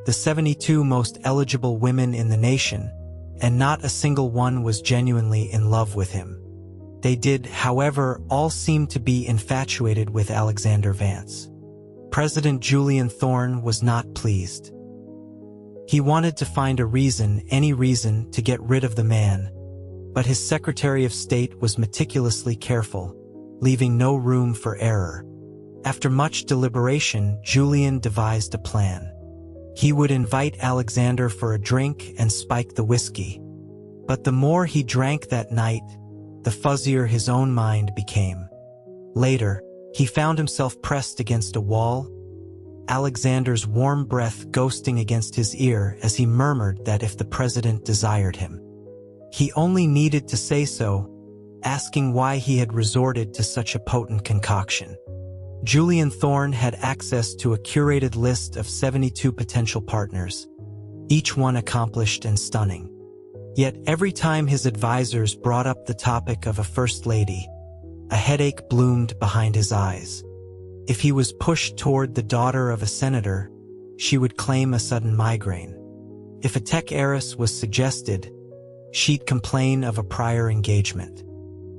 the 72 most eligible women in the nation, and not a single one was genuinely in love with him. They did, however, all seem to be infatuated with Alexander Vance. President Julian Thorne was not pleased. He wanted to find a reason, any reason, to get rid of the man, but his Secretary of State was meticulously careful, leaving no room for error. After much deliberation, Julian devised a plan. He would invite Alexander for a drink and spike the whiskey. But the more he drank that night, the fuzzier his own mind became. Later, he found himself pressed against a wall, Alexander's warm breath ghosting against his ear as he murmured that if the president desired him, he only needed to say so, asking why he had resorted to such a potent concoction. Julian Thorne had access to a curated list of 72 potential partners, each one accomplished and stunning. Yet every time his advisors brought up the topic of a first lady, a headache bloomed behind his eyes. If he was pushed toward the daughter of a senator, she would claim a sudden migraine. If a tech heiress was suggested, she'd complain of a prior engagement.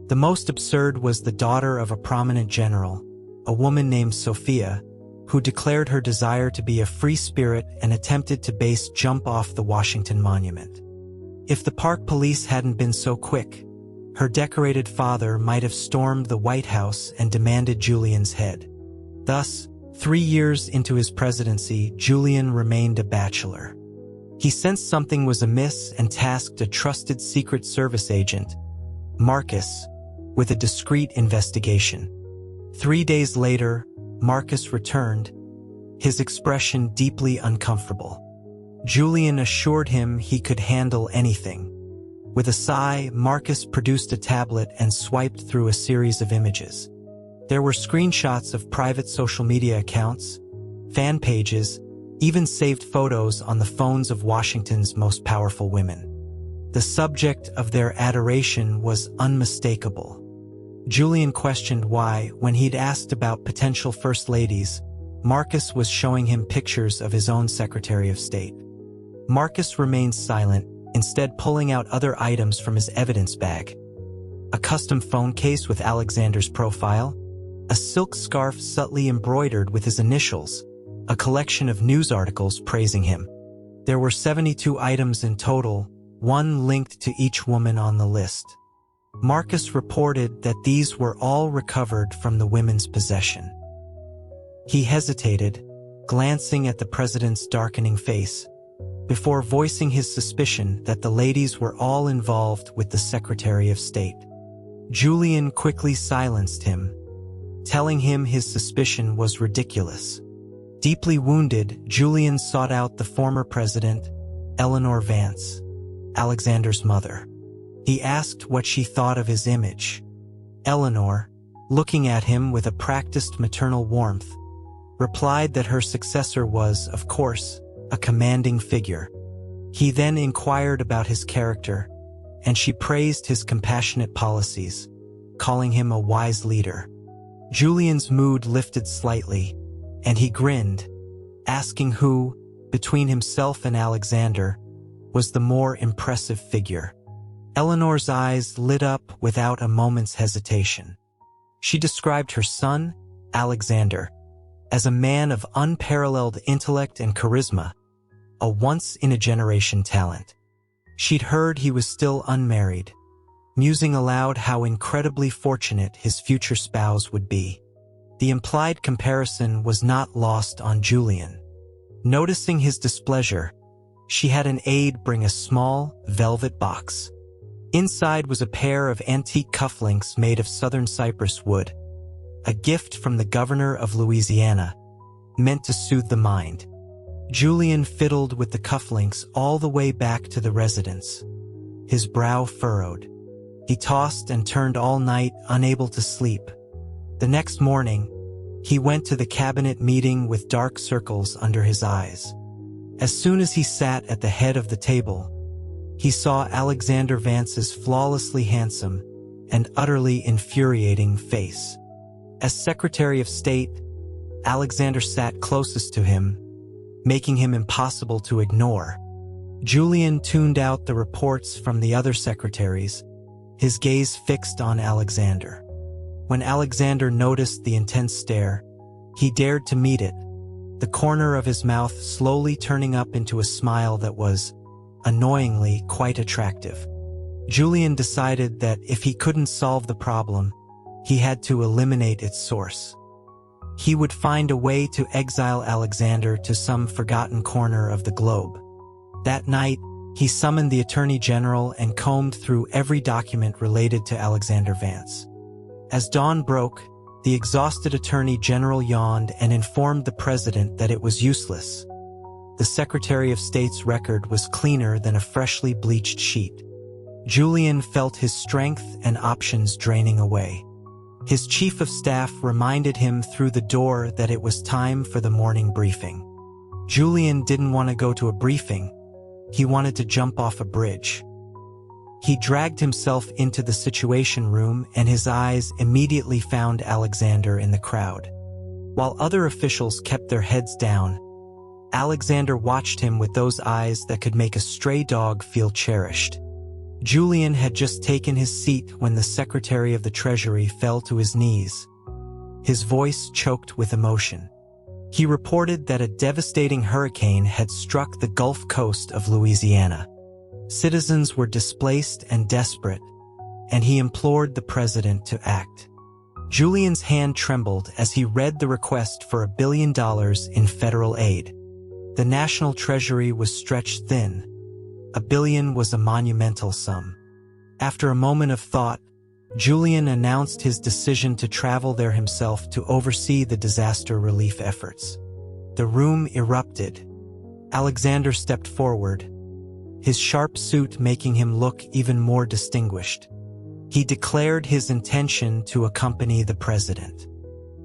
The most absurd was the daughter of a prominent general, a woman named Sophia, who declared her desire to be a free spirit and attempted to base jump off the Washington Monument. If the park police hadn't been so quick, her decorated father might have stormed the White House and demanded Julian's head. Thus, 3 years into his presidency, Julian remained a bachelor. He sensed something was amiss and tasked a trusted Secret Service agent, Marcus, with a discreet investigation. 3 days later, Marcus returned, his expression deeply uncomfortable. Julian assured him he could handle anything. With a sigh, Marcus produced a tablet and swiped through a series of images. There were screenshots of private social media accounts, fan pages, even saved photos on the phones of Washington's most powerful women. The subject of their adoration was unmistakable. Julian questioned why, when he'd asked about potential first ladies, Marcus was showing him pictures of his own Secretary of State. Marcus remained silent, instead pulling out other items from his evidence bag. A custom phone case with Alexander's profile, a silk scarf subtly embroidered with his initials, a collection of news articles praising him. There were 72 items in total, one linked to each woman on the list. Marcus reported that these were all recovered from the women's possession. He hesitated, glancing at the president's darkening face, before voicing his suspicion that the ladies were all involved with the Secretary of State. Julian quickly silenced him, telling him his suspicion was ridiculous. Deeply wounded, Julian sought out the former president, Eleanor Vance, Alexander's mother. He asked what she thought of his image. Eleanor, looking at him with a practiced maternal warmth, replied that her successor was, of course, a commanding figure. He then inquired about his character, and she praised his compassionate policies, calling him a wise leader. Julian's mood lifted slightly, and he grinned, asking who, between himself and Alexander, was the more impressive figure. Eleanor's eyes lit up without a moment's hesitation. She described her son, Alexander, as a man of unparalleled intellect and charisma, a once-in-a-generation talent. She'd heard he was still unmarried, musing aloud how incredibly fortunate his future spouse would be. The implied comparison was not lost on Julian. Noticing his displeasure, she had an aide bring a small, velvet box. Inside was a pair of antique cufflinks made of southern cypress wood, a gift from the governor of Louisiana, meant to soothe the mind. Julian fiddled with the cufflinks all the way back to the residence, his brow furrowed. He tossed and turned all night, unable to sleep. The next morning, he went to the cabinet meeting with dark circles under his eyes. As soon as he sat at the head of the table, he saw Alexander Vance's flawlessly handsome and utterly infuriating face. As Secretary of State, Alexander sat closest to him, making him impossible to ignore. Julian tuned out the reports from the other secretaries, his gaze fixed on Alexander. When Alexander noticed the intense stare, he dared to meet it, the corner of his mouth slowly turning up into a smile that was, annoyingly, quite attractive. Julian decided that if he couldn't solve the problem, he had to eliminate its source. He would find a way to exile Alexander to some forgotten corner of the globe. That night, he summoned the Attorney General and combed through every document related to Alexander Vance. As dawn broke, the exhausted Attorney General yawned and informed the President that it was useless. The Secretary of State's record was cleaner than a freshly bleached sheet. Julian felt his strength and options draining away. His Chief of Staff reminded him through the door that it was time for the morning briefing. Julian didn't want to go to a briefing. He wanted to jump off a bridge. He dragged himself into the Situation Room and his eyes immediately found Alexander in the crowd. While other officials kept their heads down, Alexander watched him with those eyes that could make a stray dog feel cherished. Julian had just taken his seat when the Secretary of the Treasury fell to his knees. His voice choked with emotion. He reported that a devastating hurricane had struck the Gulf Coast of Louisiana. Citizens were displaced and desperate, and he implored the president to act. Julian's hand trembled as he read the request for $1 billion in federal aid. The national treasury was stretched thin. $1 billion was a monumental sum. After a moment of thought, Julian announced his decision to travel there himself to oversee the disaster relief efforts. The room erupted. Alexander stepped forward, his sharp suit making him look even more distinguished. He declared his intention to accompany the president.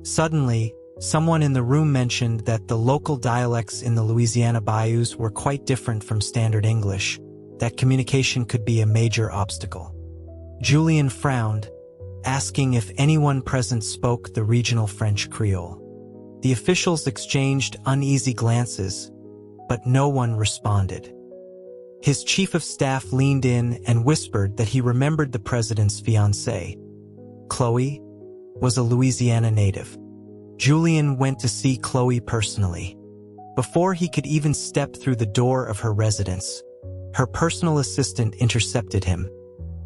Suddenly, someone in the room mentioned that the local dialects in the Louisiana bayous were quite different from standard English, that communication could be a major obstacle. Julian frowned, asking if anyone present spoke the regional French Creole. The officials exchanged uneasy glances, but no one responded. His chief of staff leaned in and whispered that he remembered the president's fiancée. Chloe was a Louisiana native. Julian went to see Chloe personally. Before he could even step through the door of her residence, her personal assistant intercepted him,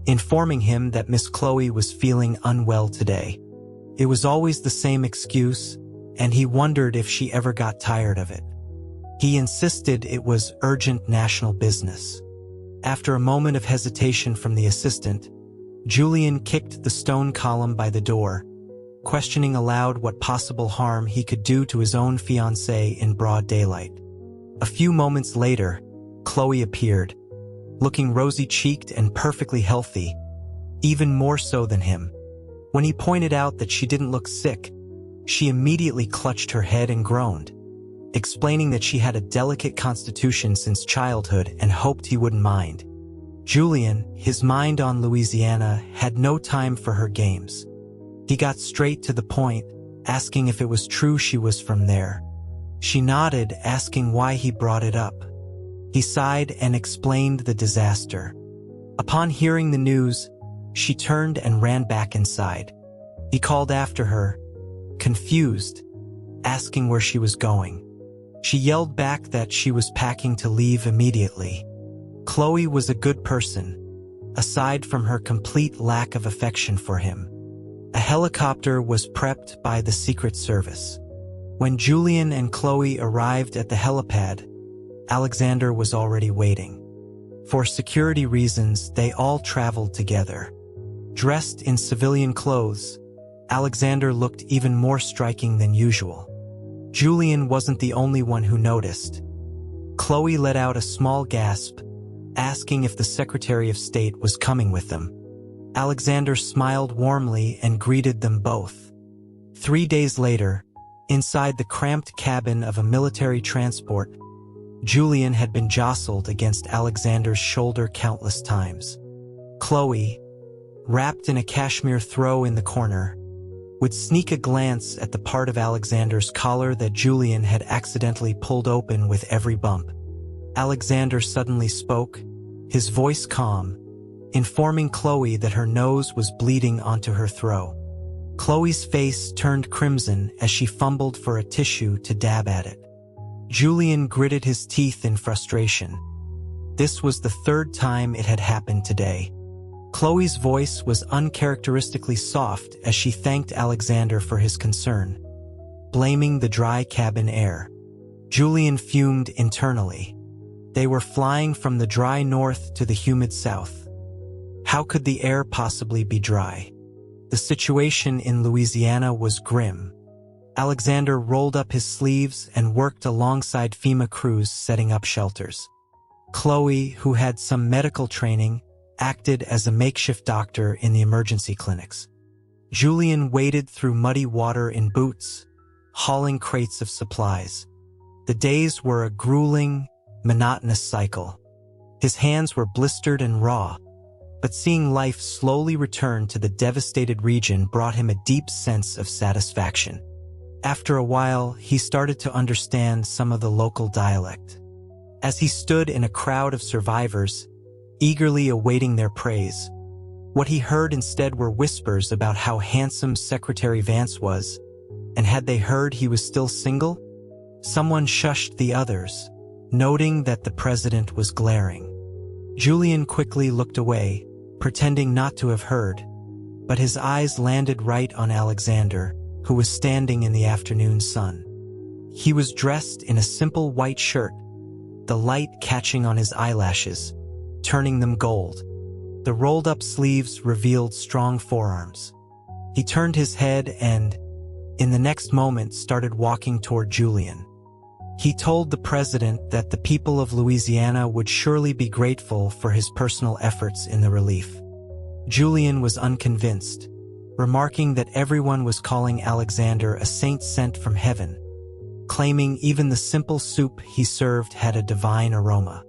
informing him that Miss Chloe was feeling unwell today. It was always the same excuse, and he wondered if she ever got tired of it. He insisted it was urgent national business. After a moment of hesitation from the assistant, Julian kicked the stone column by the door, questioning aloud what possible harm he could do to his own fiancée in broad daylight. A few moments later, Chloe appeared, looking rosy-cheeked and perfectly healthy, even more so than him. When he pointed out that she didn't look sick, she immediately clutched her head and groaned, explaining that she had a delicate constitution since childhood and hoped he wouldn't mind. Julian, his mind on Louisiana, had no time for her games. He got straight to the point, asking if it was true she was from there. She nodded, asking why he brought it up. He sighed and explained the disaster. Upon hearing the news, she turned and ran back inside. He called after her, confused, asking where she was going. She yelled back that she was packing to leave immediately. Chloe was a good person, aside from her complete lack of affection for him. A helicopter was prepped by the Secret Service. When Julian and Chloe arrived at the helipad, Alexander was already waiting. For security reasons, they all traveled together. Dressed in civilian clothes, Alexander looked even more striking than usual. Julian wasn't the only one who noticed. Chloe let out a small gasp, asking if the Secretary of State was coming with them. Alexander smiled warmly and greeted them both. 3 days later, inside the cramped cabin of a military transport, Julian had been jostled against Alexander's shoulder countless times. Chloe, wrapped in a cashmere throw in the corner, would sneak a glance at the part of Alexander's collar that Julian had accidentally pulled open with every bump. Alexander suddenly spoke, his voice calm, informing Chloe that her nose was bleeding onto her throat. Chloe's face turned crimson as she fumbled for a tissue to dab at it. Julian gritted his teeth in frustration. This was the third time it had happened today. Chloe's voice was uncharacteristically soft as she thanked Alexander for his concern, blaming the dry cabin air. Julian fumed internally. They were flying from the dry north to the humid south. How could the air possibly be dry? The situation in Louisiana was grim. Alexander rolled up his sleeves and worked alongside FEMA crews setting up shelters. Chloe, who had some medical training, acted as a makeshift doctor in the emergency clinics. Julian waded through muddy water in boots, hauling crates of supplies. The days were a grueling, monotonous cycle. His hands were blistered and raw, but seeing life slowly return to the devastated region brought him a deep sense of satisfaction. After a while, he started to understand some of the local dialect. As he stood in a crowd of survivors, eagerly awaiting their praise, what he heard instead were whispers about how handsome Secretary Vance was, and had they heard he was still single? Someone shushed the others, noting that the president was glaring. Julian quickly looked away, pretending not to have heard, but his eyes landed right on Alexander, who was standing in the afternoon sun. He was dressed in a simple white shirt, the light catching on his eyelashes, turning them gold. The rolled-up sleeves revealed strong forearms. He turned his head and, in the next moment, started walking toward Julian. He told the president that the people of Louisiana would surely be grateful for his personal efforts in the relief. Julian was unconvinced, remarking that everyone was calling Alexander a saint sent from heaven, claiming even the simple soup he served had a divine aroma.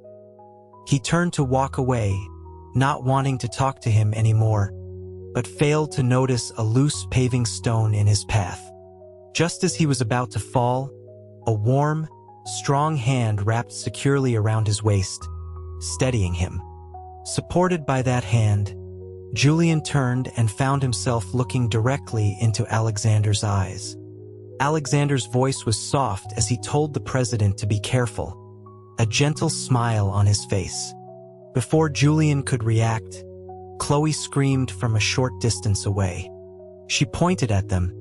He turned to walk away, not wanting to talk to him anymore, but failed to notice a loose paving stone in his path. Just as he was about to fall, a warm, strong hand wrapped securely around his waist, steadying him. Supported by that hand, Julian turned and found himself looking directly into Alexander's eyes. Alexander's voice was soft as he told the president to be careful, a gentle smile on his face. Before Julian could react, Chloe screamed from a short distance away. She pointed at them,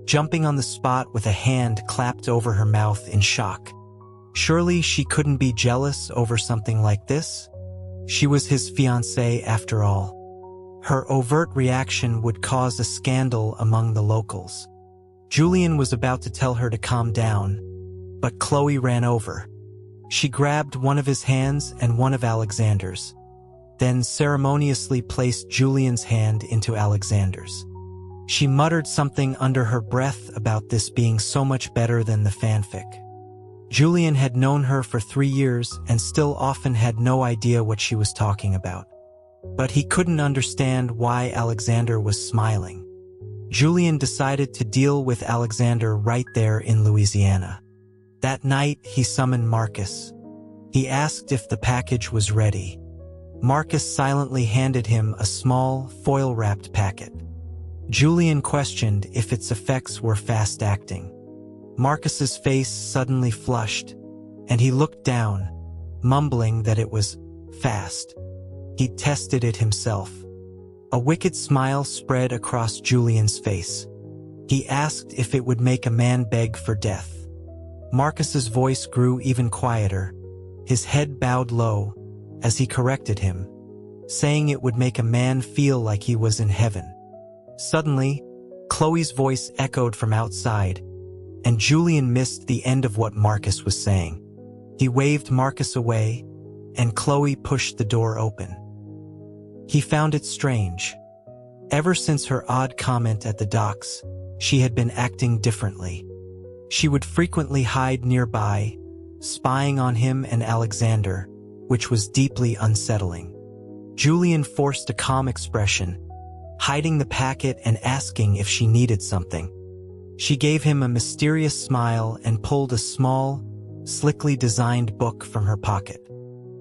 jumping on the spot with a hand clapped over her mouth in shock. Surely she couldn't be jealous over something like this? She was his fiancée after all. Her overt reaction would cause a scandal among the locals. Julian was about to tell her to calm down, but Chloe ran over. She grabbed one of his hands and one of Alexander's, then ceremoniously placed Julian's hand into Alexander's. She muttered something under her breath about this being so much better than the fanfic. Julian had known her for 3 years and still often had no idea what she was talking about. But he couldn't understand why Alexander was smiling. Julian decided to deal with Alexander right there in Louisiana. That night, he summoned Marcus. He asked if the package was ready. Marcus silently handed him a small, foil-wrapped packet. Julian questioned if its effects were fast-acting. Marcus's face suddenly flushed, and he looked down, mumbling that it was fast. He'd tested it himself. A wicked smile spread across Julian's face. He asked if it would make a man beg for death. Marcus's voice grew even quieter, his head bowed low, as he corrected him, saying it would make a man feel like he was in heaven. Suddenly, Chloe's voice echoed from outside, and Julian missed the end of what Marcus was saying. He waved Marcus away, and Chloe pushed the door open. He found it strange. Ever since her odd comment at the docks, she had been acting differently. She would frequently hide nearby, spying on him and Alexander, which was deeply unsettling. Julian forced a calm expression, hiding the packet and asking if she needed something. She gave him a mysterious smile and pulled a small, slickly designed book from her pocket.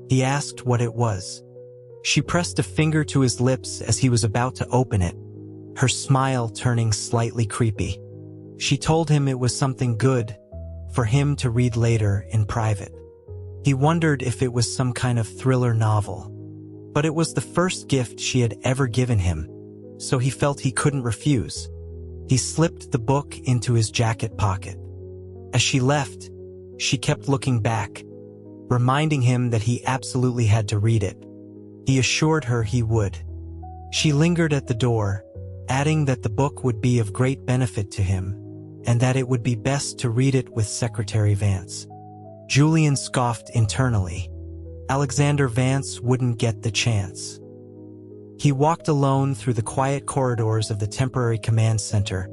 He asked what it was. She pressed a finger to his lips as he was about to open it, her smile turning slightly creepy. She told him it was something good for him to read later in private. He wondered if it was some kind of thriller novel. But it was the first gift she had ever given him, so he felt he couldn't refuse. He slipped the book into his jacket pocket. As she left, she kept looking back, reminding him that he absolutely had to read it. He assured her he would. She lingered at the door, adding that the book would be of great benefit to him, and that it would be best to read it with Secretary Vance. Julian scoffed internally. Alexander Vance wouldn't get the chance. He walked alone through the quiet corridors of the temporary command center,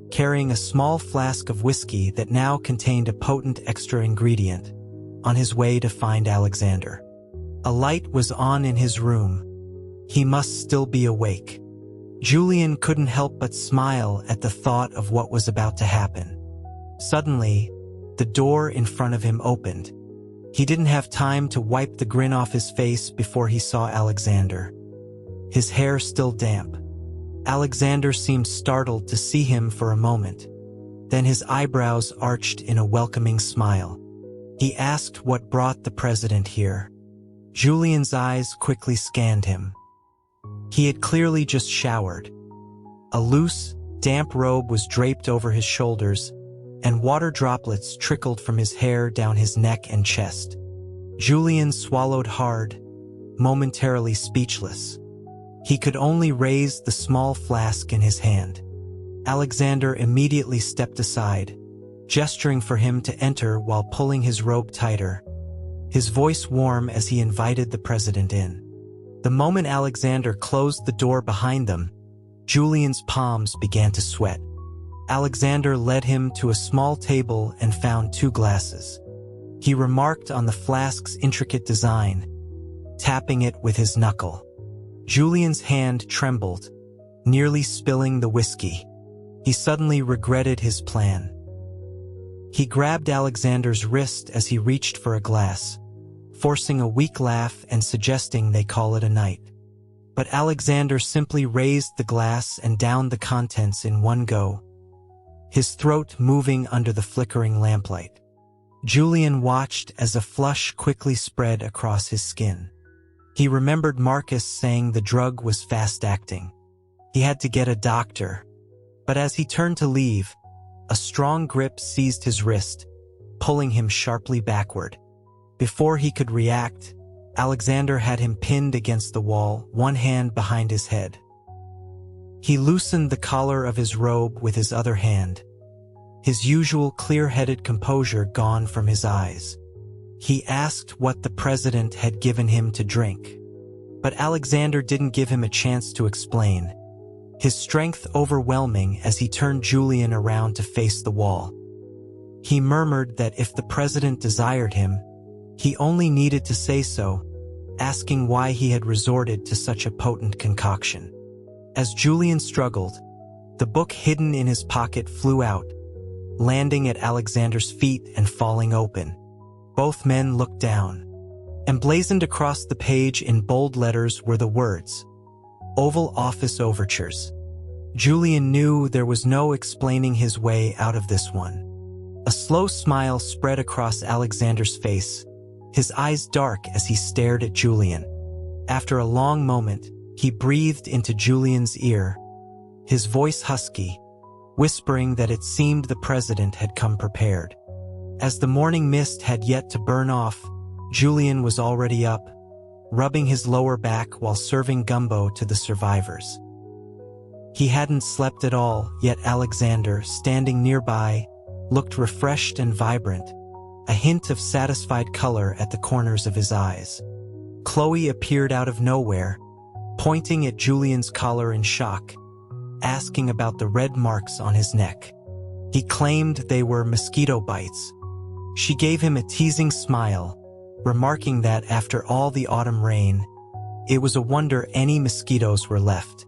carrying a small flask of whiskey that now contained a potent extra ingredient, on his way to find Alexander. A light was on in his room. He must still be awake. Julian couldn't help but smile at the thought of what was about to happen. Suddenly, the door in front of him opened. He didn't have time to wipe the grin off his face before he saw Alexander. His hair still damp. Alexander seemed startled to see him for a moment. Then his eyebrows arched in a welcoming smile. He asked what brought the president here. Julian's eyes quickly scanned him. He had clearly just showered. A loose, damp robe was draped over his shoulders, and water droplets trickled from his hair down his neck and chest. Julian swallowed hard, momentarily speechless. He could only raise the small flask in his hand. Alexander immediately stepped aside, gesturing for him to enter while pulling his robe tighter, his voice warm as he invited the president in. The moment Alexander closed the door behind them, Julian's palms began to sweat. Alexander led him to a small table and found 2 glasses. He remarked on the flask's intricate design, tapping it with his knuckle. Julian's hand trembled, nearly spilling the whiskey. He suddenly regretted his plan. He grabbed Alexander's wrist as he reached for a glass, forcing a weak laugh and suggesting they call it a night. But Alexander simply raised the glass and downed the contents in one go, his throat moving under the flickering lamplight. Julian watched as a flush quickly spread across his skin. He remembered Marcus saying the drug was fast-acting. He had to get a doctor. But as he turned to leave, a strong grip seized his wrist, pulling him sharply backward. Before he could react, Alexander had him pinned against the wall, one hand behind his head. He loosened the collar of his robe with his other hand, his usual clear-headed composure gone from his eyes. He asked what the president had given him to drink. But Alexander didn't give him a chance to explain, his strength overwhelming as he turned Julian around to face the wall. He murmured that if the president desired him, he only needed to say so, asking why he had resorted to such a potent concoction. As Julian struggled, the book hidden in his pocket flew out, landing at Alexander's feet and falling open. Both men looked down. Emblazoned across the page in bold letters were the words, "Oval Office Overtures." Julian knew there was no explaining his way out of this one. A slow smile spread across Alexander's face, his eyes dark as he stared at Julian. After a long moment, he breathed into Julian's ear, his voice husky, whispering that it seemed the president had come prepared. As the morning mist had yet to burn off, Julian was already up, rubbing his lower back while serving gumbo to the survivors. He hadn't slept at all, yet Alexander, standing nearby, looked refreshed and vibrant, a hint of satisfied color at the corners of his eyes. Chloe appeared out of nowhere, pointing at Julian's collar in shock, asking about the red marks on his neck. He claimed they were mosquito bites. She gave him a teasing smile, remarking that after all the autumn rain, it was a wonder any mosquitoes were left.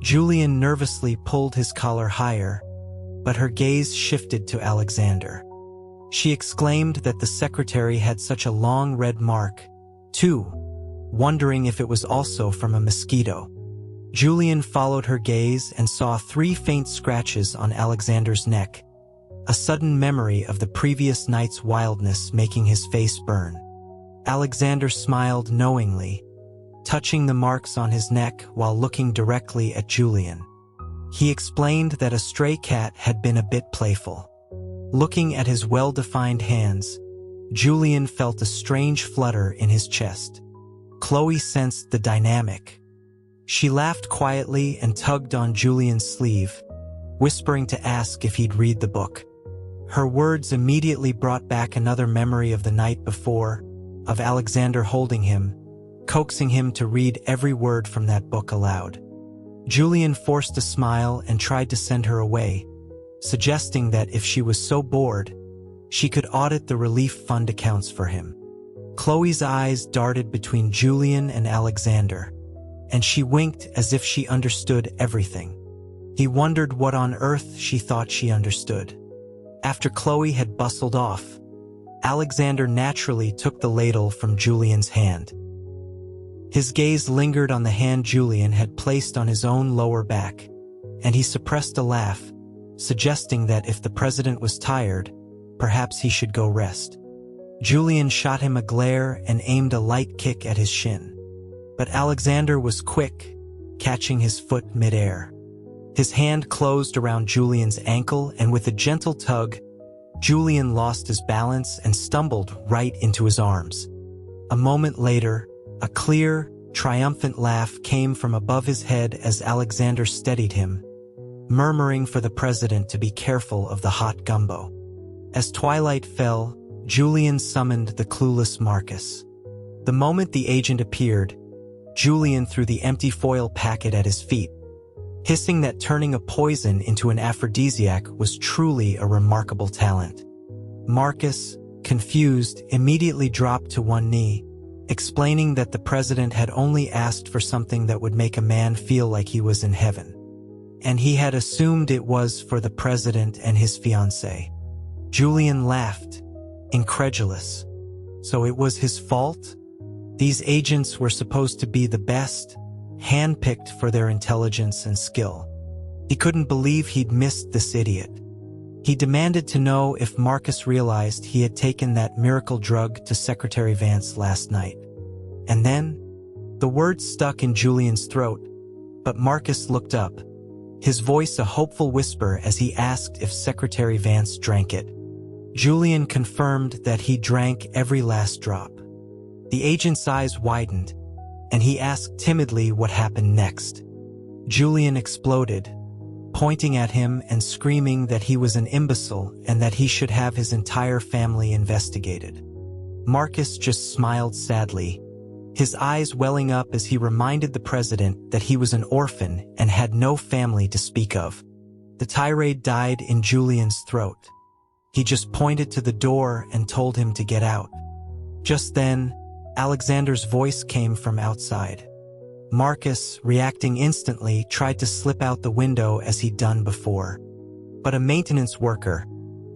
Julian nervously pulled his collar higher, but her gaze shifted to Alexander. She exclaimed that the secretary had such a long red mark, too, wondering if it was also from a mosquito. Julian followed her gaze and saw 3 faint scratches on Alexander's neck, a sudden memory of the previous night's wildness making his face burn. Alexander smiled knowingly, touching the marks on his neck while looking directly at Julian. He explained that a stray cat had been a bit playful. Looking at his well-defined hands, Julian felt a strange flutter in his chest. Chloe sensed the dynamic. She laughed quietly and tugged on Julian's sleeve, whispering to ask if he'd read the book. Her words immediately brought back another memory of the night before, of Alexander holding him, coaxing him to read every word from that book aloud. Julian forced a smile and tried to send her away, suggesting that if she was so bored, she could audit the relief fund accounts for him. Chloe's eyes darted between Julian and Alexander, and she winked as if she understood everything. He wondered what on earth she thought she understood. After Chloe had bustled off, Alexander naturally took the ladle from Julian's hand. His gaze lingered on the hand Julian had placed on his own lower back, and he suppressed a laugh, suggesting that if the president was tired, perhaps he should go rest. Julian shot him a glare and aimed a light kick at his shin. But Alexander was quick, catching his foot midair. His hand closed around Julian's ankle, and with a gentle tug, Julian lost his balance and stumbled right into his arms. A moment later, a clear, triumphant laugh came from above his head as Alexander steadied him, murmuring for the president to be careful of the hot gumbo. As twilight fell, Julian summoned the clueless Marcus. The moment the agent appeared, Julian threw the empty foil packet at his feet, hissing that turning a poison into an aphrodisiac was truly a remarkable talent. Marcus, confused, immediately dropped to one knee, explaining that the president had only asked for something that would make a man feel like he was in heaven, and he had assumed it was for the president and his fiancée. Julian laughed, incredulous. So it was his fault? These agents were supposed to be the best, handpicked for their intelligence and skill. He couldn't believe he'd missed this idiot. He demanded to know if Marcus realized he had taken that miracle drug to Secretary Vance last night. And then, the words stuck in Julian's throat, but Marcus looked up, his voice a hopeful whisper as he asked if Secretary Vance drank it. Julian confirmed that he drank every last drop. The agent's eyes widened, and he asked timidly what happened next. Julian exploded, pointing at him and screaming that he was an imbecile and that he should have his entire family investigated. Marcus just smiled sadly, his eyes welling up as he reminded the president that he was an orphan and had no family to speak of. The tirade died in Julian's throat. He just pointed to the door and told him to get out. Just then, Alexander's voice came from outside. Marcus, reacting instantly, tried to slip out the window as he'd done before. But a maintenance worker,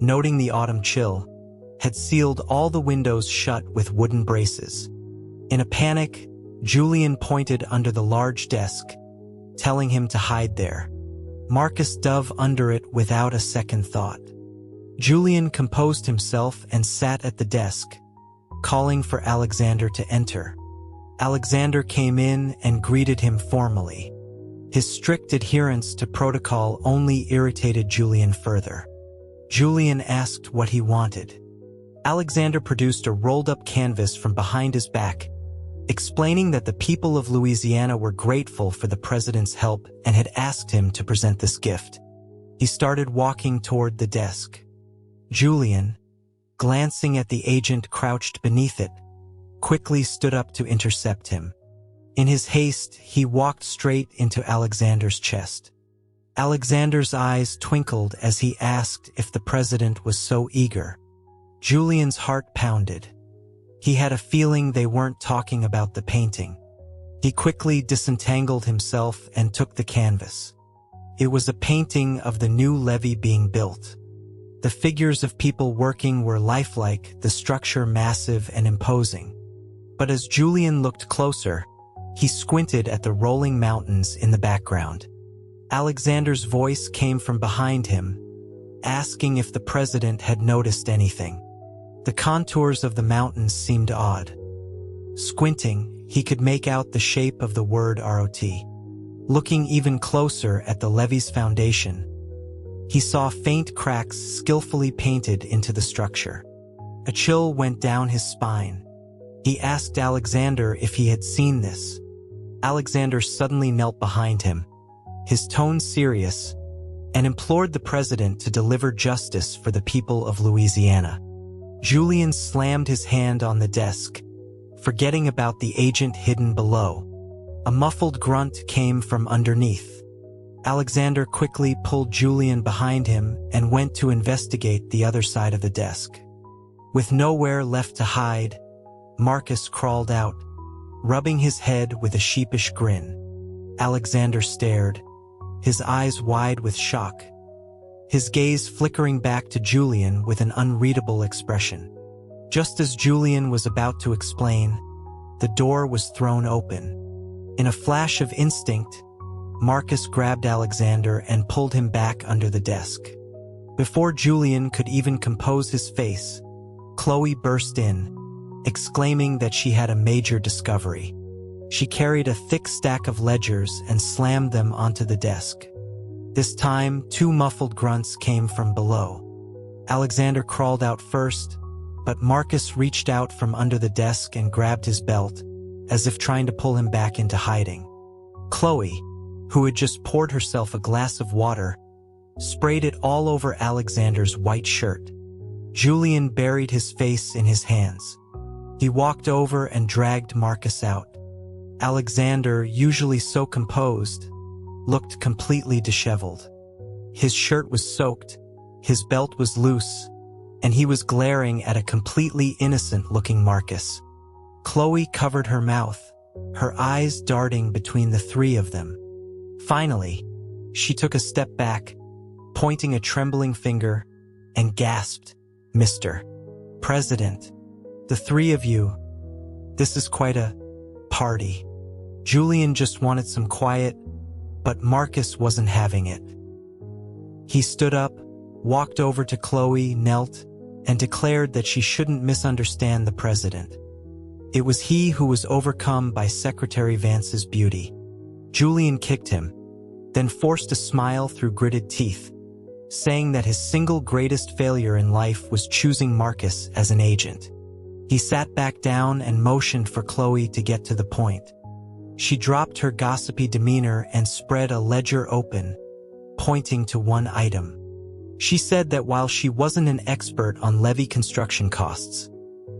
noting the autumn chill, had sealed all the windows shut with wooden braces. In a panic, Julian pointed under the large desk, telling him to hide there. Marcus dove under it without a second thought. Julian composed himself and sat at the desk, calling for Alexander to enter. Alexander came in and greeted him formally. His strict adherence to protocol only irritated Julian further. Julian asked what he wanted. Alexander produced a rolled-up canvas from behind his back, explaining that the people of Louisiana were grateful for the president's help and had asked him to present this gift. He started walking toward the desk. Julian, glancing at the agent crouched beneath it, quickly stood up to intercept him. In his haste, he walked straight into Alexander's chest. Alexander's eyes twinkled as he asked if the president was so eager. Julian's heart pounded. He had a feeling they weren't talking about the painting. He quickly disentangled himself and took the canvas. It was a painting of the new levee being built. The figures of people working were lifelike, the structure massive and imposing. But as Julian looked closer, he squinted at the rolling mountains in the background. Alexander's voice came from behind him, asking if the president had noticed anything. The contours of the mountains seemed odd. Squinting, he could make out the shape of the word ROT. Looking even closer at the levee's foundation, he saw faint cracks skillfully painted into the structure. A chill went down his spine. He asked Alexander if he had seen this. Alexander suddenly knelt behind him, his tone serious, and implored the president to deliver justice for the people of Louisiana. Julian slammed his hand on the desk, forgetting about the agent hidden below. A muffled grunt came from underneath. Alexander quickly pulled Julian behind him and went to investigate the other side of the desk. With nowhere left to hide, Marcus crawled out, rubbing his head with a sheepish grin. Alexander stared, his eyes wide with shock, his gaze flickering back to Julian with an unreadable expression. Just as Julian was about to explain, the door was thrown open. In a flash of instinct, Marcus grabbed Alexander and pulled him back under the desk. Before Julian could even compose his face, Chloe burst in, exclaiming that she had a major discovery. She carried a thick stack of ledgers and slammed them onto the desk. This time, two muffled grunts came from below. Alexander crawled out first, but Marcus reached out from under the desk and grabbed his belt, as if trying to pull him back into hiding. Chloe, who had just poured herself a glass of water, sprayed it all over Alexander's white shirt. Julian buried his face in his hands. He walked over and dragged Marcus out. Alexander, usually so composed, looked completely disheveled. His shirt was soaked, his belt was loose, and he was glaring at a completely innocent-looking Marcus. Chloe covered her mouth, her eyes darting between the three of them. Finally, she took a step back, pointing a trembling finger, and gasped, "Mr. President, the three of you, this is quite a party." Julian just wanted some quiet, but Marcus wasn't having it. He stood up, walked over to Chloe, knelt, and declared that she shouldn't misunderstand the president. It was he who was overcome by Secretary Vance's beauty. Julian kicked him, then forced a smile through gritted teeth, saying that his single greatest failure in life was choosing Marcus as an agent. He sat back down and motioned for Chloe to get to the point. She dropped her gossipy demeanor and spread a ledger open, pointing to one item. She said that while she wasn't an expert on levee construction costs,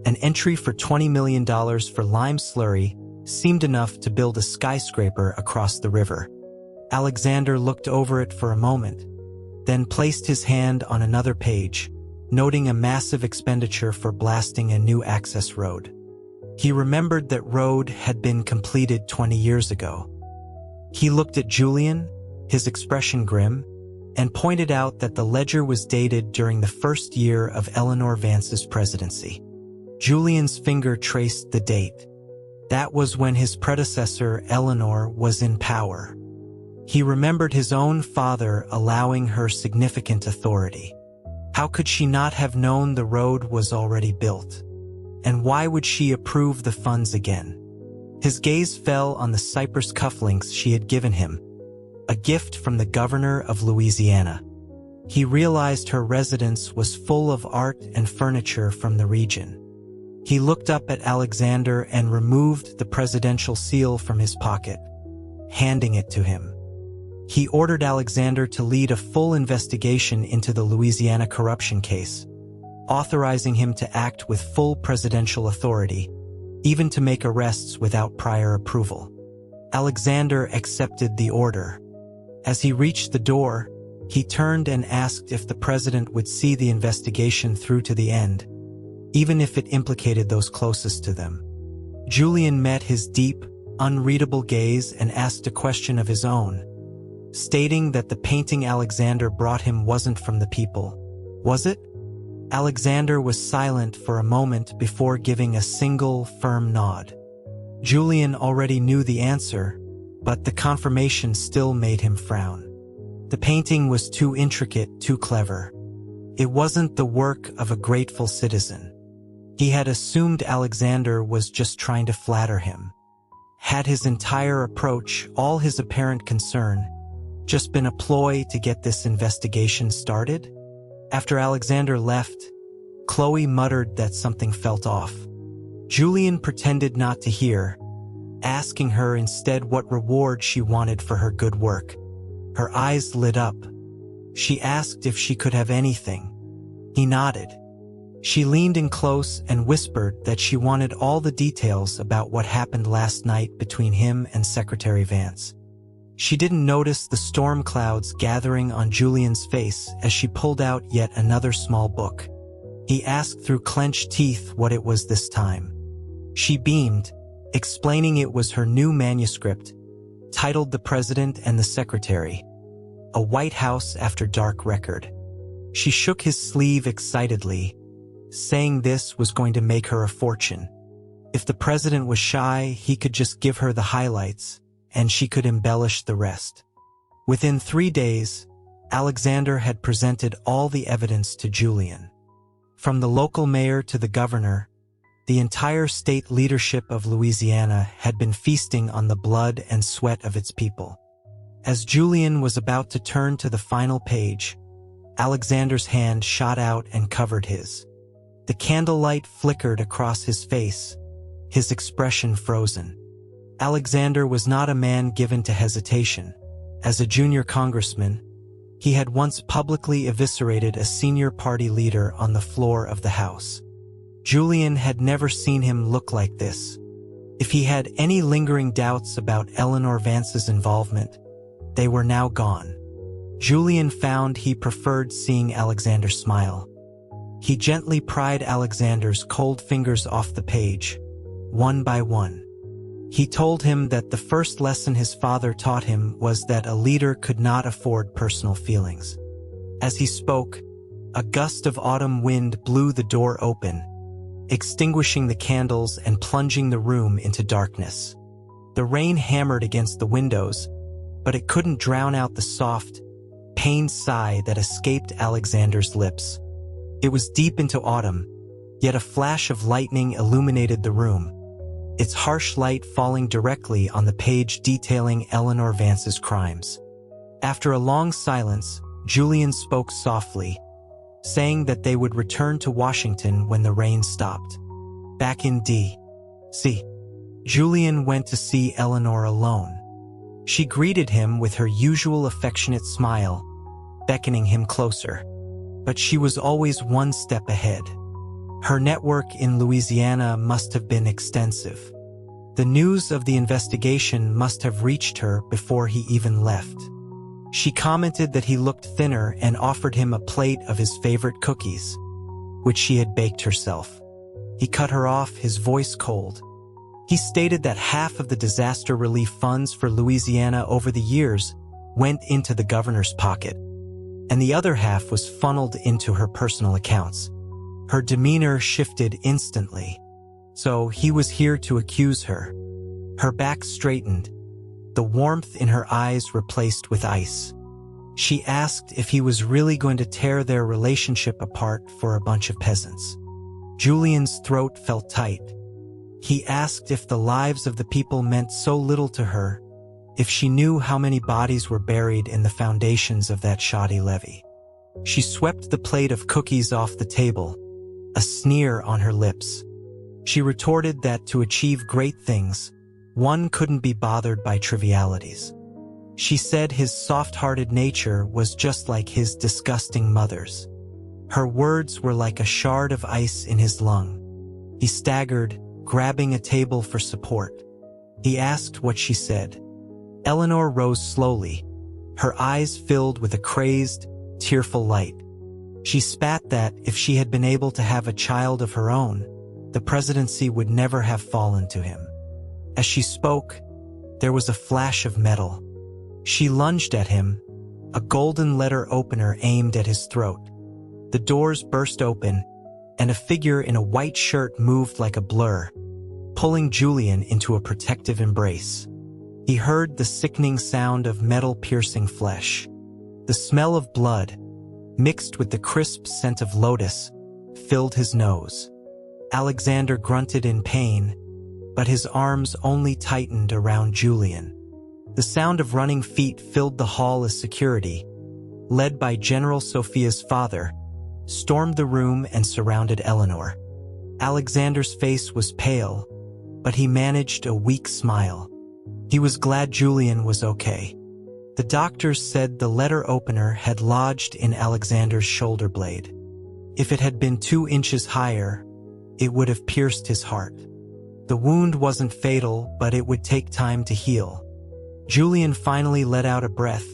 an entry for $20 million for lime slurry seemed enough to build a skyscraper across the river. Alexander looked over it for a moment, then placed his hand on another page, noting a massive expenditure for blasting a new access road. He remembered that road had been completed 20 years ago. He looked at Julian, his expression grim, and pointed out that the ledger was dated during the first year of Eleanor Vance's presidency. Julian's finger traced the date. That was when his predecessor, Eleanor, was in power. He remembered his own father allowing her significant authority. How could she not have known the road was already built? And why would she approve the funds again? His gaze fell on the cypress cufflinks she had given him, a gift from the governor of Louisiana. He realized her residence was full of art and furniture from the region. He looked up at Alexander and removed the presidential seal from his pocket, handing it to him. He ordered Alexander to lead a full investigation into the Louisiana corruption case, authorizing him to act with full presidential authority, even to make arrests without prior approval. Alexander accepted the order. As he reached the door, he turned and asked if the president would see the investigation through to the end, even if it implicated those closest to them. Julian met his deep, unreadable gaze and asked a question of his own, stating that the painting Alexander brought him wasn't from the people. Was it? Alexander was silent for a moment before giving a single, firm nod. Julian already knew the answer, but the confirmation still made him frown. The painting was too intricate, too clever. It wasn't the work of a grateful citizen. He had assumed Alexander was just trying to flatter him. Had his entire approach, all his apparent concern, just been a ploy to get this investigation started? After Alexander left, Chloe muttered that something felt off. Julian pretended not to hear, asking her instead what reward she wanted for her good work. Her eyes lit up. She asked if she could have anything. He nodded. She leaned in close and whispered that she wanted all the details about what happened last night between him and Secretary Vance. She didn't notice the storm clouds gathering on Julian's face as she pulled out yet another small book. He asked through clenched teeth what it was this time. She beamed, explaining it was her new manuscript, titled The President and the Secretary, a White House After Dark record. She shook his sleeve excitedly, saying this was going to make her a fortune. If the president was shy, he could just give her the highlights, and she could embellish the rest. Within 3 days, Alexander had presented all the evidence to Julian. From the local mayor to the governor, the entire state leadership of Louisiana had been feasting on the blood and sweat of its people. As Julian was about to turn to the final page, Alexander's hand shot out and covered his. The candlelight flickered across his face, his expression frozen. Alexander was not a man given to hesitation. As a junior congressman, he had once publicly eviscerated a senior party leader on the floor of the House. Julian had never seen him look like this. If he had any lingering doubts about Eleanor Vance's involvement, they were now gone. Julian found he preferred seeing Alexander smile. He gently pried Alexander's cold fingers off the page, one by one. He told him that the first lesson his father taught him was that a leader could not afford personal feelings. As he spoke, a gust of autumn wind blew the door open, extinguishing the candles and plunging the room into darkness. The rain hammered against the windows, but it couldn't drown out the soft, pained sigh that escaped Alexander's lips. It was deep into autumn, yet a flash of lightning illuminated the room, its harsh light falling directly on the page detailing Eleanor Vance's crimes. After a long silence, Julian spoke softly, saying that they would return to Washington when the rain stopped. Back in D.C., Julian went to see Eleanor alone. She greeted him with her usual affectionate smile, beckoning him closer. But she was always one step ahead. Her network in Louisiana must have been extensive. The news of the investigation must have reached her before he even left. She commented that he looked thinner and offered him a plate of his favorite cookies, which she had baked herself. He cut her off, his voice cold. He stated that half of the disaster relief funds for Louisiana over the years went into the governor's pocket, and the other half was funneled into her personal accounts. Her demeanor shifted instantly. So he was here to accuse her. Her back straightened, the warmth in her eyes replaced with ice. She asked if he was really going to tear their relationship apart for a bunch of peasants. Julian's throat felt tight. He asked if the lives of the people meant so little to her, if she knew how many bodies were buried in the foundations of that shoddy levee. She swept the plate of cookies off the table, a sneer on her lips. She retorted that to achieve great things, one couldn't be bothered by trivialities. She said his soft-hearted nature was just like his disgusting mother's. Her words were like a shard of ice in his lung. He staggered, grabbing a table for support. He asked what she said. Eleanor rose slowly, her eyes filled with a crazed, tearful light. She spat that if she had been able to have a child of her own, the presidency would never have fallen to him. As she spoke, There was a flash of metal. She lunged at him, a golden letter opener aimed at his throat. The doors burst open, and a figure in a white shirt moved like a blur, pulling Julian into a protective embrace. He heard the sickening sound of metal piercing flesh. The smell of blood, mixed with the crisp scent of lotus, filled his nose. Alexander grunted in pain, but his arms only tightened around Julian. The sound of running feet filled the hall as security, led by General Sophia's father, stormed the room and surrounded Eleanor. Alexander's face was pale, but he managed a weak smile. He was glad Julian was okay. The doctors said the letter opener had lodged in Alexander's shoulder blade. If it had been 2 inches higher, it would have pierced his heart. The wound wasn't fatal, but it would take time to heal. Julian finally let out a breath.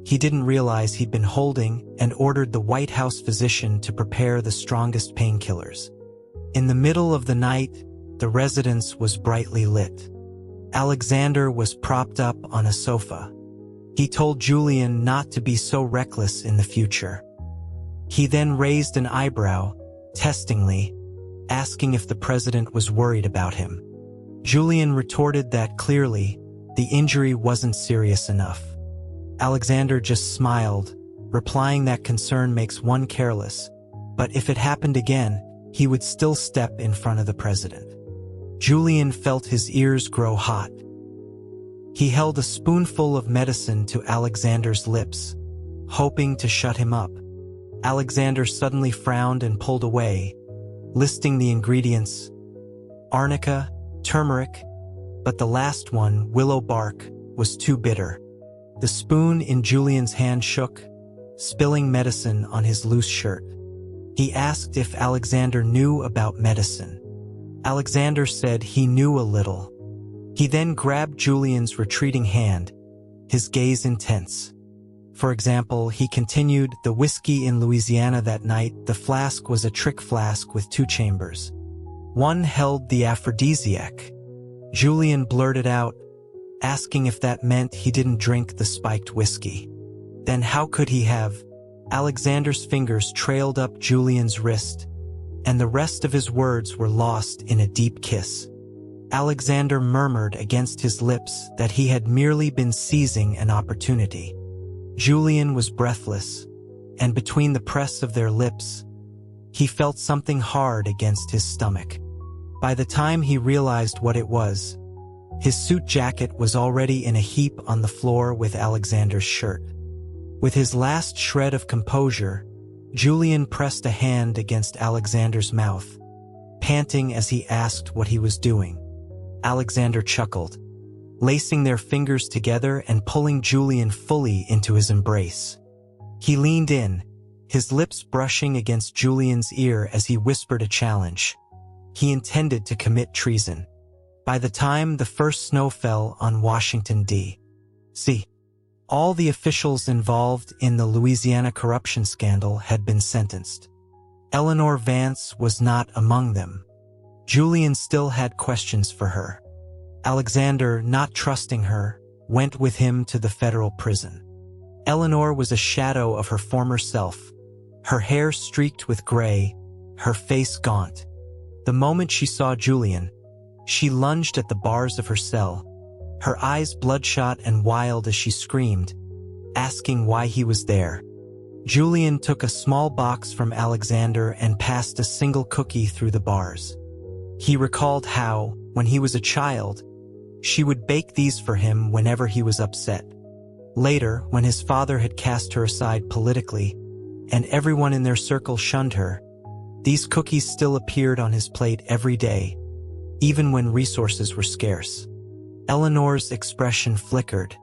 He didn't realize he'd been holding and ordered the White House physician to prepare the strongest painkillers. In the middle of the night, the residence was brightly lit. Alexander was propped up on a sofa. He told Julian not to be so reckless in the future. He then raised an eyebrow, testingly, asking if the president was worried about him. Julian retorted that clearly, the injury wasn't serious enough. Alexander just smiled, replying that concern makes one careless, but if it happened again, he would still step in front of the president. Julian felt his ears grow hot. He held a spoonful of medicine to Alexander's lips, hoping to shut him up. Alexander suddenly frowned and pulled away, listing the ingredients: arnica, turmeric, but the last one, willow bark, was too bitter. The spoon in Julian's hand shook, spilling medicine on his loose shirt. He asked if Alexander knew about medicine. Alexander said he knew a little. He then grabbed Julian's retreating hand, his gaze intense. For example, he continued, the whiskey in Louisiana that night, the flask was a trick flask with 2 chambers. One held the aphrodisiac. Julian blurted out, asking if that meant he didn't drink the spiked whiskey. Then how could he have? Alexander's fingers trailed up Julian's wrist, and the rest of his words were lost in a deep kiss. Alexander murmured against his lips that he had merely been seizing an opportunity. Julian was breathless, and between the press of their lips, he felt something hard against his stomach. By the time he realized what it was, his suit jacket was already in a heap on the floor with Alexander's shirt. With his last shred of composure, Julian pressed a hand against Alexander's mouth, panting as he asked what he was doing. Alexander chuckled, lacing their fingers together and pulling Julian fully into his embrace. He leaned in, his lips brushing against Julian's ear as he whispered a challenge. He intended to commit treason. By the time the first snow fell on Washington, D.C., all the officials involved in the Louisiana corruption scandal had been sentenced. Eleanor Vance was not among them. Julian still had questions for her. Alexander, not trusting her, went with him to the federal prison. Eleanor was a shadow of her former self, her hair streaked with gray, her face gaunt. The moment she saw Julian, she lunged at the bars of her cell, her eyes bloodshot and wild as she screamed, asking why he was there. Julian took a small box from Alexander and passed a single cookie through the bars. He recalled how, when he was a child, she would bake these for him whenever he was upset. Later, when his father had cast her aside politically, and everyone in their circle shunned her, these cookies still appeared on his plate every day, even when resources were scarce. Eleanor's expression flickered.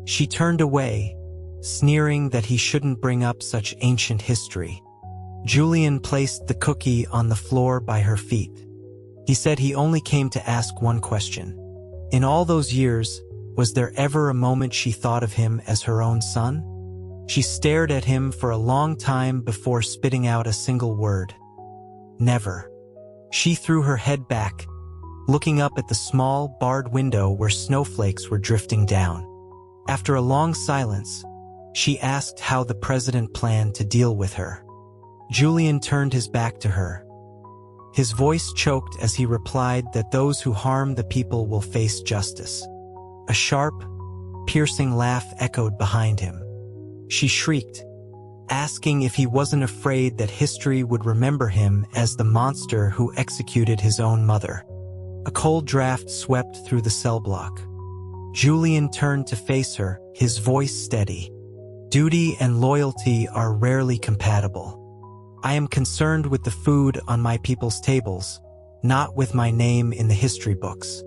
She turned away, sneering that he shouldn't bring up such ancient history. Julian placed the cookie on the floor by her feet. He said he only came to ask one question. In all those years, was there ever a moment she thought of him as her own son? She stared at him for a long time before spitting out a single word. Never. She threw her head back, looking up at the small, barred window where snowflakes were drifting down. After a long silence, she asked how the president planned to deal with her. Julian turned his back to her. His voice choked as he replied that those who harm the people will face justice. A sharp, piercing laugh echoed behind him. She shrieked, asking if he wasn't afraid that history would remember him as the monster who executed his own mother. A cold draft swept through the cell block. Julian turned to face her, his voice steady. Duty and loyalty are rarely compatible. I am concerned with the food on my people's tables, not with my name in the history books.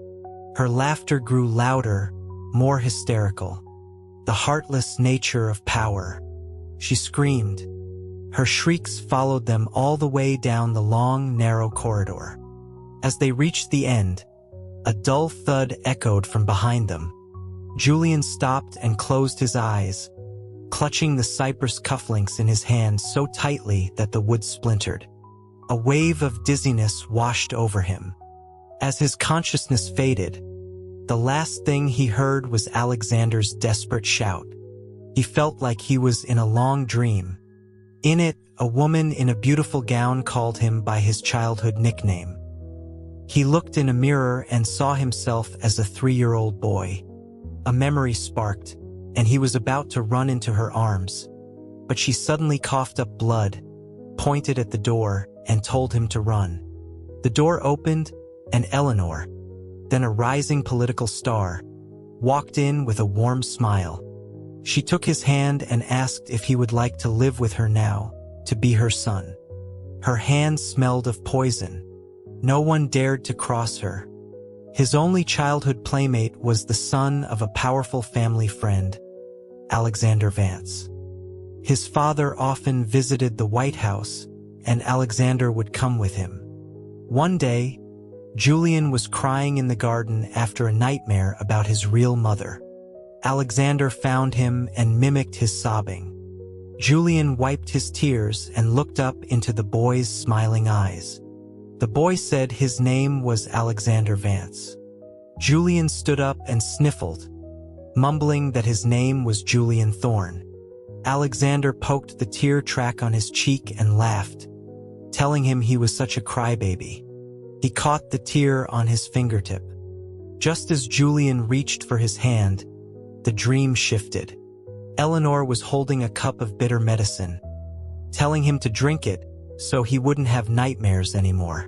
Her laughter grew louder, more hysterical. The heartless nature of power. She screamed. Her shrieks followed them all the way down the long, narrow corridor. As they reached the end, a dull thud echoed from behind them. Julian stopped and closed his eyes, clutching the cypress cufflinks in his hand so tightly that the wood splintered. A wave of dizziness washed over him. As his consciousness faded, the last thing he heard was Alexander's desperate shout. He felt like he was in a long dream. In it, a woman in a beautiful gown called him by his childhood nickname. He looked in a mirror and saw himself as a 3-year-old boy. A memory sparked, and he was about to run into her arms. But she suddenly coughed up blood, pointed at the door, and told him to run. The door opened, and Eleanor, then a rising political star, walked in with a warm smile. She took his hand and asked if he would like to live with her now, to be her son. Her hand smelled of poison. No one dared to cross her. His only childhood playmate was the son of a powerful family friend, Alexander Vance. His father often visited the White House, and Alexander would come with him. One day, Julian was crying in the garden after a nightmare about his real mother. Alexander found him and mimicked his sobbing. Julian wiped his tears and looked up into the boy's smiling eyes. The boy said his name was Alexander Vance. Julian stood up and sniffled, mumbling that his name was Julian Thorne. Alexander poked the tear track on his cheek and laughed, telling him he was such a crybaby. He caught the tear on his fingertip. Just as Julian reached for his hand, the dream shifted. Eleanor was holding a cup of bitter medicine, telling him to drink it so he wouldn't have nightmares anymore.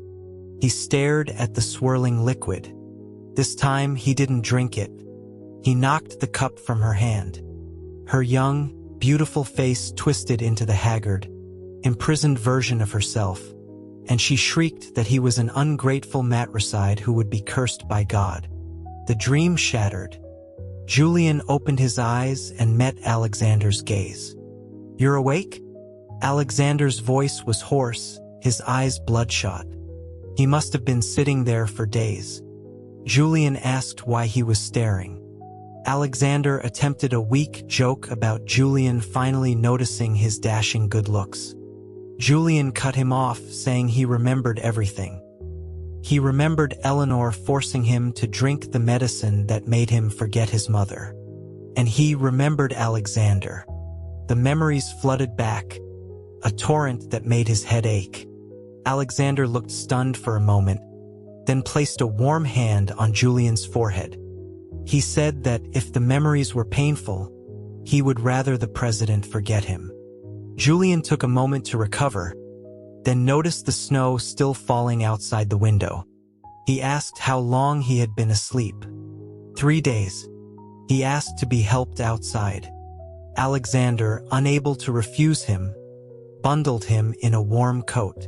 He stared at the swirling liquid. This time he didn't drink it. He knocked the cup from her hand. Her young, beautiful face twisted into the haggard, imprisoned version of herself, and she shrieked that he was an ungrateful matricide who would be cursed by God. The dream shattered. Julian opened his eyes and met Alexander's gaze. "You're awake?" Alexander's voice was hoarse, his eyes bloodshot. He must have been sitting there for days. Julian asked why he was staring. Alexander attempted a weak joke about Julian finally noticing his dashing good looks. Julian cut him off, saying he remembered everything. He remembered Eleanor forcing him to drink the medicine that made him forget his mother. And he remembered Alexander. The memories flooded back, a torrent that made his head ache. Alexander looked stunned for a moment, then placed a warm hand on Julian's forehead. He said that if the memories were painful, he would rather the president forget him. Julian took a moment to recover, then noticed the snow still falling outside the window. He asked how long he had been asleep. 3 days. He asked to be helped outside. Alexander, unable to refuse him, bundled him in a warm coat.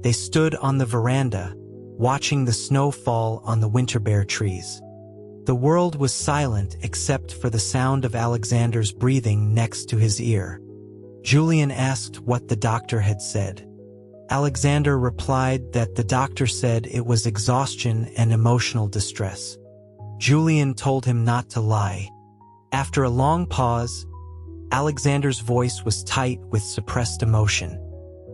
They stood on the veranda, watching the snow fall on the winter-bare trees. The world was silent except for the sound of Alexander's breathing next to his ear. Julian asked what the doctor had said. Alexander replied that the doctor said it was exhaustion and emotional distress. Julian told him not to lie. After a long pause, Alexander's voice was tight with suppressed emotion.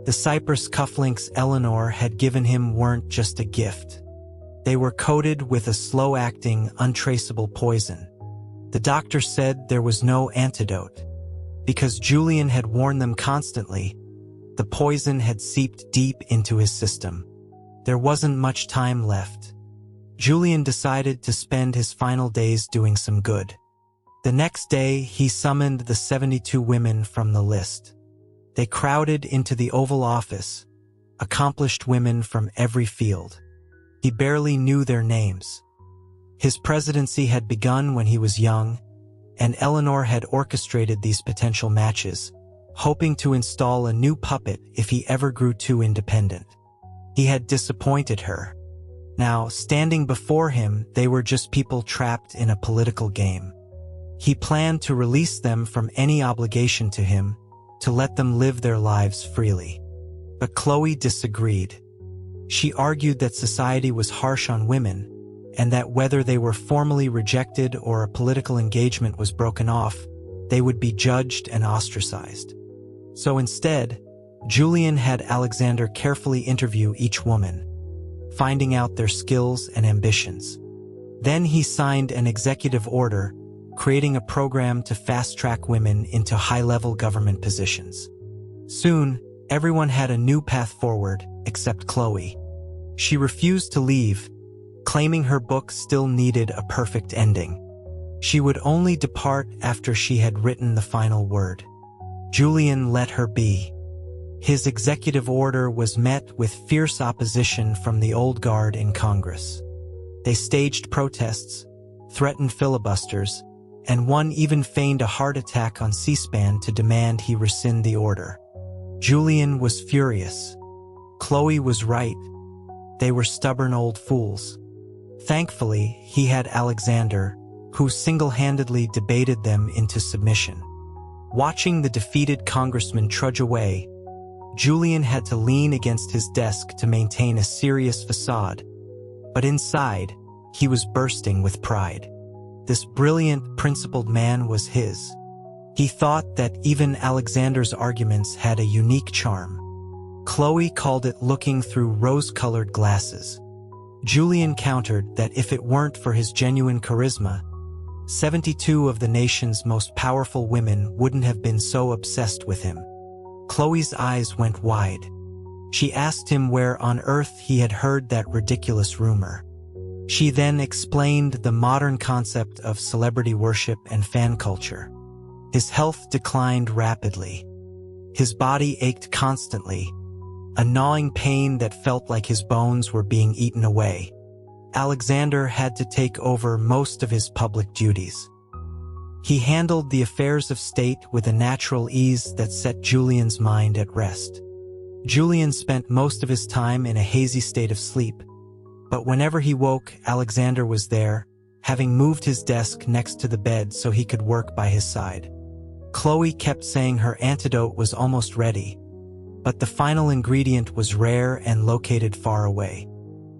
The cypress cufflinks Eleanor had given him weren't just a gift. They were coated with a slow-acting, untraceable poison. The doctor said there was no antidote. Because Julian had warned them constantly, the poison had seeped deep into his system. There wasn't much time left. Julian decided to spend his final days doing some good. The next day, he summoned the 72 women from the list. They crowded into the Oval Office, accomplished women from every field. He barely knew their names. His presidency had begun when he was young, and Eleanor had orchestrated these potential matches, hoping to install a new puppet if he ever grew too independent. He had disappointed her. Now, standing before him, they were just people trapped in a political game. He planned to release them from any obligation to him, to let them live their lives freely. But Chloe disagreed. She argued that society was harsh on women, and that whether they were formally rejected or a political engagement was broken off, they would be judged and ostracized. So instead, Julian had Alexander carefully interview each woman, finding out their skills and ambitions. Then he signed an executive order, creating a program to fast-track women into high-level government positions. Soon, everyone had a new path forward, except Chloe. She refused to leave, claiming her book still needed a perfect ending. She would only depart after she had written the final word. Julian let her be. His executive order was met with fierce opposition from the old guard in Congress. They staged protests, threatened filibusters, and one even feigned a heart attack on C-SPAN to demand he rescind the order. Julian was furious. Chloe was right. They were stubborn old fools. Thankfully, he had Alexander, who single-handedly debated them into submission. Watching the defeated congressman trudge away, Julian had to lean against his desk to maintain a serious facade, but inside, he was bursting with pride. This brilliant, principled man was his. He thought that even Alexander's arguments had a unique charm. Chloe called it looking through rose-colored glasses. Julian countered that if it weren't for his genuine charisma, 72 of the nation's most powerful women wouldn't have been so obsessed with him. Chloe's eyes went wide. She asked him where on earth he had heard that ridiculous rumor. She then explained the modern concept of celebrity worship and fan culture. His health declined rapidly. His body ached constantly, a gnawing pain that felt like his bones were being eaten away. Alexander had to take over most of his public duties. He handled the affairs of state with a natural ease that set Julian's mind at rest. Julian spent most of his time in a hazy state of sleep, but whenever he woke, Alexander was there, having moved his desk next to the bed so he could work by his side. Chloe kept saying her antidote was almost ready, but the final ingredient was rare and located far away.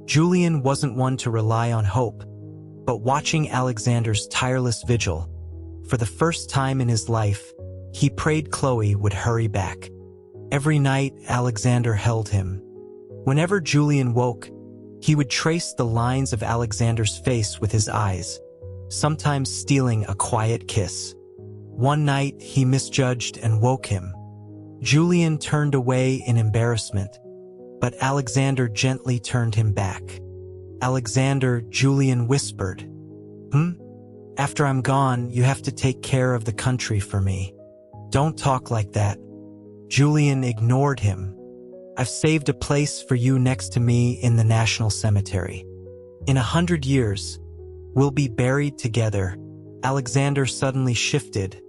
Julian wasn't one to rely on hope, but watching Alexander's tireless vigil, for the first time in his life, he prayed Chloe would hurry back. Every night, Alexander held him. Whenever Julian woke, he would trace the lines of Alexander's face with his eyes, sometimes stealing a quiet kiss. One night, he misjudged and woke him. Julian turned away in embarrassment, but Alexander gently turned him back. "Alexander," Julian whispered. After I'm gone, you have to take care of the country for me. Don't talk like that." Julian ignored him. "I've saved a place for you next to me in the National Cemetery. In 100 years, we'll be buried together." Alexander suddenly shifted,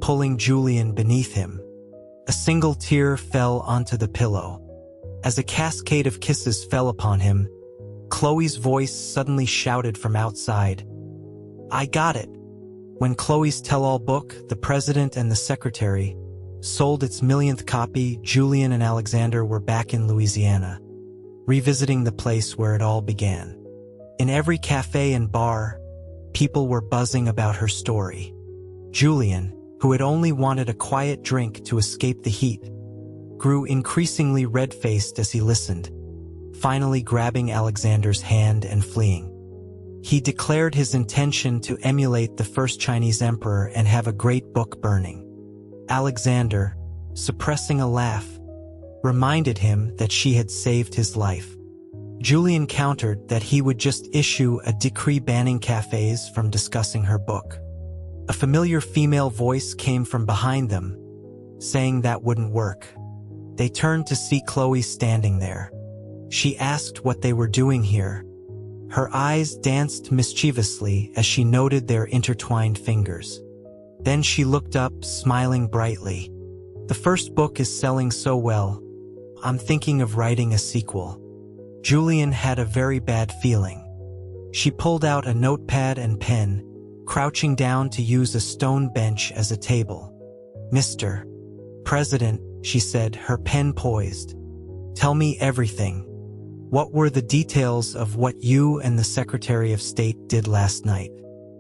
pulling Julian beneath him. A single tear fell onto the pillow. As a cascade of kisses fell upon him, Chloe's voice suddenly shouted from outside, "I got it." When Chloe's tell-all book, The President and the Secretary, sold its millionth copy, Julian and Alexander were back in Louisiana, revisiting the place where it all began. In every cafe and bar, people were buzzing about her story. Julian, who had only wanted a quiet drink to escape the heat, grew increasingly red-faced as he listened. finally grabbing Alexander's hand and fleeing. He declared his intention to emulate the first Chinese emperor and have a great book burning. Alexander, suppressing a laugh, reminded him that she had saved his life. Julian countered that he would just issue a decree banning cafes from discussing her book. A familiar female voice came from behind them, saying that wouldn't work. They turned to see Chloe standing there. She asked what they were doing here. Her eyes danced mischievously as she noted their intertwined fingers. Then she looked up, smiling brightly. "The first book is selling so well. I'm thinking of writing a sequel." Julian had a very bad feeling. She pulled out a notepad and pen, crouching down to use a stone bench as a table. "Mr. President," she said, her pen poised. "Tell me everything. What were the details of what you and the Secretary of State did last night?"